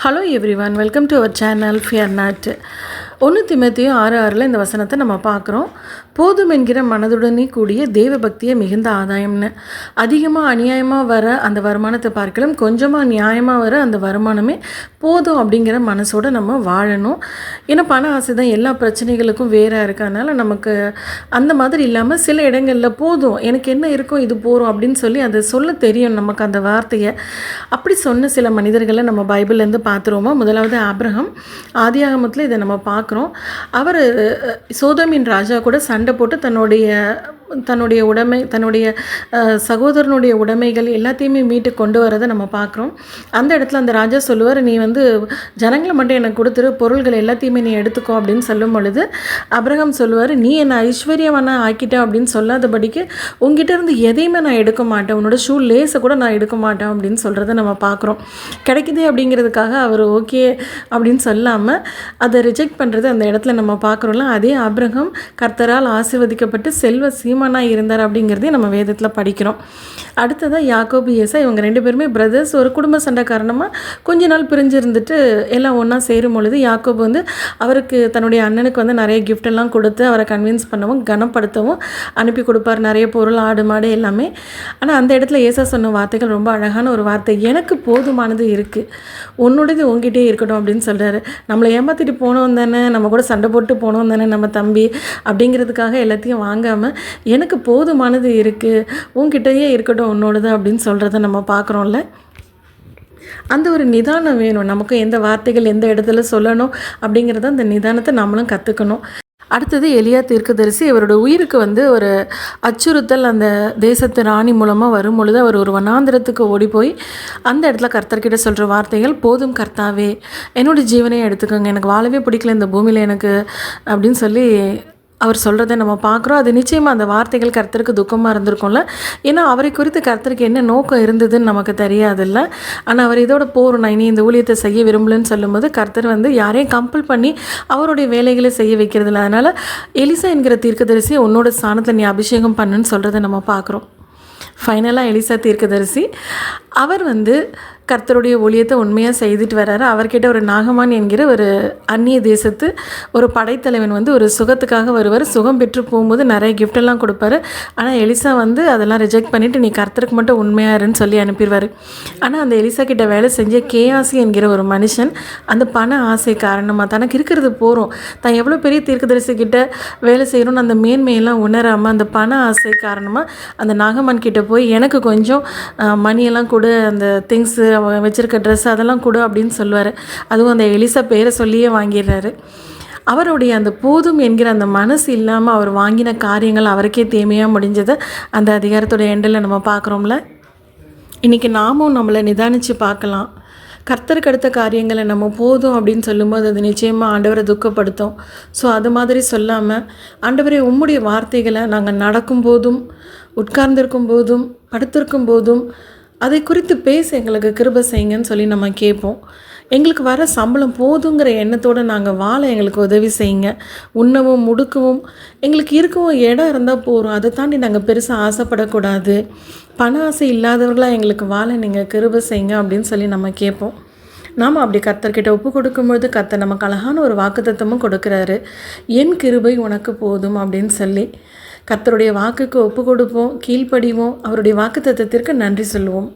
Hello everyone, welcome to our channel fear not. 1 தீமோத்தேயு 6:6 இந்த வசனத்தை நம்ம பார்க்குறோம். போதும் என்கிற மனதுடனே கூடிய தெய்வ பக்தியை மிகுந்த ஆதாயம்னு. அதிகமாக அநியாயமாக வர அந்த வருமானத்தை பார்க்கலாம், கொஞ்சமாக நியாயமாக வர அந்த வருமானமே போதும் அப்படிங்கிற மனசோடு நம்ம வாழணும். ஏன்னா பண ஆசை தான் எல்லா பிரச்சனைகளுக்கும் வேறாக இருக்கனால நமக்கு அந்த மாதிரி இல்லாமல் சில இடங்களில் போதும், எனக்கு என்ன இருக்கும் இது போகிறோம் அப்படின்னு சொல்லி அதை சொல்ல தெரியும் நமக்கு அந்த வார்த்தையை. அப்படி சொன்ன சில மனிதர்களை நம்ம பைபிள்லேருந்து பார்த்துருவோமா. முதலாவது ஆபிரகாம். ஆதியாகமத்தில் இதை நம்ம பார்க்குறோம். அவர் சோதோமின் ராஜா கூட சண்டை போட்டு தன்னுடைய உடைமை, தன்னுடைய சகோதரனுடைய உடைமைகள் எல்லாத்தையுமே மீட்டு கொண்டு வரதை நம்ம பார்க்குறோம். அந்த இடத்துல அந்த ராஜா சொல்லுவார், நீ ஜனங்களை மட்டும் எனக்கு கொடுத்துரு, பொருள்கள் எல்லாத்தையுமே நீ எடுத்துக்கோ அப்படின்னு சொல்லும் பொழுது ஆபிரகாம் சொல்லுவார், நீ என்னை ஐஸ்வர்யவனா ஆக்கிட்டேன் அப்படின்னு சொல்லாதபடிக்கு உங்ககிட்ட இருந்து எதையுமே நான் எடுக்க மாட்டேன், உன்னோட ஷூ லேஸை கூட நான் எடுக்க மாட்டேன் அப்படின்னு சொல்கிறத நம்ம பார்க்குறோம். கிடைக்குது அப்படிங்கிறதுக்காக அவர் ஓகே அப்படின்னு சொல்லாமல் அதை ரிஜெக்ட் பண்ணுறது அந்த இடத்துல நம்ம பார்க்குறோம்ல. அதே ஆபிரகாம் கர்த்தரால் ஆசீர்வதிக்கப்பட்டு செல்வ சீமானாக இருந்தார் அப்படிங்கிறதையும் நம்ம வேதத்தில் படிக்கிறோம். அடுத்ததாக யாக்கோபு ஏசா, இவங்க 2 பேருமே பிரதர்ஸ். ஒரு குடும்ப சண்டை காரணமாக கொஞ்ச நாள் பிரிஞ்சு இருந்துட்டு எல்லாம் ஒன்றா சேரும் பொழுது யாக்கோபு அவருக்கு தன்னுடைய அண்ணனுக்கு நிறைய கிஃப்ட் எல்லாம் கொடுத்து அவரை கன்வின்ஸ் பண்ணவும் கனப்படுத்தவும் அனுப்பி கொடுப்பார், நிறைய பொருள், ஆடு மாடு எல்லாமே. ஆனால் அந்த இடத்துல ஏசா சொன்ன வார்த்தைகள் ரொம்ப அழகான ஒரு வார்த்தை, எனக்கு போதுமானது இருக்குது, உன்னோடது உங்ககிட்டே இருக்கட்டும் அப்படின்னு சொல்கிறாரு. நம்மளை ஏமாற்றிட்டு போனோம் தானே, நம்ம கூட சண்டை போட்டு போனோம் தானே நம்ம தம்பி அப்படிங்கிறதுக்காக எல்லாத்தையும் வாங்காமல் எனக்கு போதுமானது இருக்குது, உங்ககிட்டயே இருக்கட்டும் உன்னோடது அப்படின்னு சொல்கிறத நம்ம பார்க்குறோம்ல. அந்த ஒரு நிதானம் வேணும் நமக்கு, எந்த வார்த்தைகள் எந்த இடத்துல சொல்லணும் அப்படிங்கிறத அந்த நிதானத்தை நம்மளும் கற்றுக்கணும். அடுத்தது எலியா தீர்க்கதரிசி. இவரோட உயிருக்கு ஒரு அச்சுறுத்தல் அந்த தேசத்து ராணி மூலமாக வரும் பொழுது அவர் ஒரு வனாந்திரத்துக்கு ஓடி போய் அந்த இடத்துல கர்த்தர்கிட்ட சொல்கிற வார்த்தைகள், போதும் கர்த்தாவே, என்னோடய ஜீவனையை எடுத்துக்கோங்க, எனக்கு வாழவே பிடிக்கல இந்த பூமியில் எனக்கு அப்படின்னு சொல்லி அவர் சொல்கிறத நம்ம பார்க்குறோம். அது நிச்சயமாக அந்த வார்த்தைகள் கர்த்தருக்கு துக்கமாக இருந்திருக்கும்ல. ஏன்னா அவரை குறித்து கர்த்தருக்கு என்ன நோக்கம் இருந்ததுன்னு நமக்கு தெரியாதுல்ல. ஆனால் அவர் இதோட போகிறோம், நான் இனி இந்த ஊழியத்தை செய்ய விரும்பலன்னு சொல்லும்போது கர்த்தர் யாரையும் கம்பல் பண்ணி அவருடைய வேலைகளை செய்ய வைக்கிறதில்ல. அதனால் எலிசா என்கிற தீர்க்கதரிசி உன்னோட ஸ்தானத்தை நீ அபிஷேகம் பண்ணுன்னு சொல்கிறத நம்ம பார்க்குறோம். ஃபைனலாக எலிசா தீர்க்கதரிசி அவர் கர்த்தருடைய ஊழியத்தை உண்மையாக செய்துட்டு வர்றாரு. அவர்கிட்ட ஒரு நாகமான் என்கிற ஒரு அந்நிய தேசத்து ஒரு படைத்தலைவன் ஒரு சுகத்துக்காக வருவார். சுகம் பெற்று போகும்போது நிறைய கிஃப்டெல்லாம் கொடுப்பாரு. ஆனால் எலிசா அதெல்லாம் ரிஜெக்ட் பண்ணிவிட்டு நீ கர்த்தருக்கு மட்டும் உண்மையாருன்னு சொல்லி அனுப்பிடுவார். ஆனால் அந்த எலிசா கிட்ட வேலை செஞ்ச கேயாசி என்கிற ஒரு மனுஷன் அந்த பண ஆசை காரணமாக தனக்கு இருக்கிறது போகிறோம், தான் எவ்வளோ பெரிய தீர்க்கதரிசி கிட்ட வேலை செய்யணும்னு அந்த மேன்மையெல்லாம் உணராமல் அந்த பண ஆசை காரணமாக அந்த நாகமான் கிட்ட போய் எனக்கு கொஞ்சம் மணியெல்லாம் கொடு, அந்த திங்ஸு வச்சுருக்க ட்ரெஸ் அதெல்லாம் கொடு அப்படின்னு சொல்லுவார். அதுவும் அந்த எலிசா பேரை சொல்லியே வாங்கிடுறாரு. அவருடைய அந்த போதும் என்கிற அந்த மனசு இல்லாமல் அவர் வாங்கின காரியங்கள் அவருக்கே தேமையாக முடிஞ்சதை அந்த அதிகாரத்தோட எண்டில் நம்ம பார்க்குறோம்ல. இன்றைக்கி நாமும் நம்மளை நிதானித்து பார்க்கலாம். கர்த்தருக்கு அடுத்த காரியங்களை நம்ம போதும் அப்படின்னு சொல்லும்போது அது நிச்சயமாக ஆண்டவரை துக்கப்படுத்தும். ஸோ அது மாதிரி சொல்லாமல், ஆண்டவரே உம்முடைய வார்த்தைகளை நாங்கள் நடக்கும்போதும் உட்கார்ந்திருக்கும் போதும் படுத்திருக்கும் போதும் அதை குறித்து பேச எங்களுக்கு கிருபை செய்யுங்கன்னு சொல்லி நம்ம கேட்போம். எங்களுக்கு வர சம்பளம் போதுங்கிற எண்ணத்தோடு நாங்கள் வாழ எங்களுக்கு உதவி செய்யுங்க. உண்ணவும் முடுக்கவும் எங்களுக்கு இருக்கவும் இடம் இருந்தால் போகிறோம், அதை தாண்டி நாங்கள் பெருசாக ஆசைப்படக்கூடாது. பண ஆசை இல்லாதவர்களாக எங்களுக்கு வாழ நீங்கள் கிருபை செய்யுங்க அப்படின்னு சொல்லி நம்ம கேட்போம். நாம் அப்படி கர்த்தர்கிட்ட ஒப்பு கொடுக்கும்பொழுது கர்த்தர் நமக்கு அழகான ஒரு வாக்குத்தத்தமும் கொடுக்குறாரு, என் கிருபை உனக்கு போதும் அப்படின்னு சொல்லி. கர்த்தருடைய வாக்குக்கு ஒப்பு கொடுப்போம், கீழ்ப்படிவோம், அவருடைய வாக்குத்தத்தத்திற்கு நன்றி சொல்லுவோம்.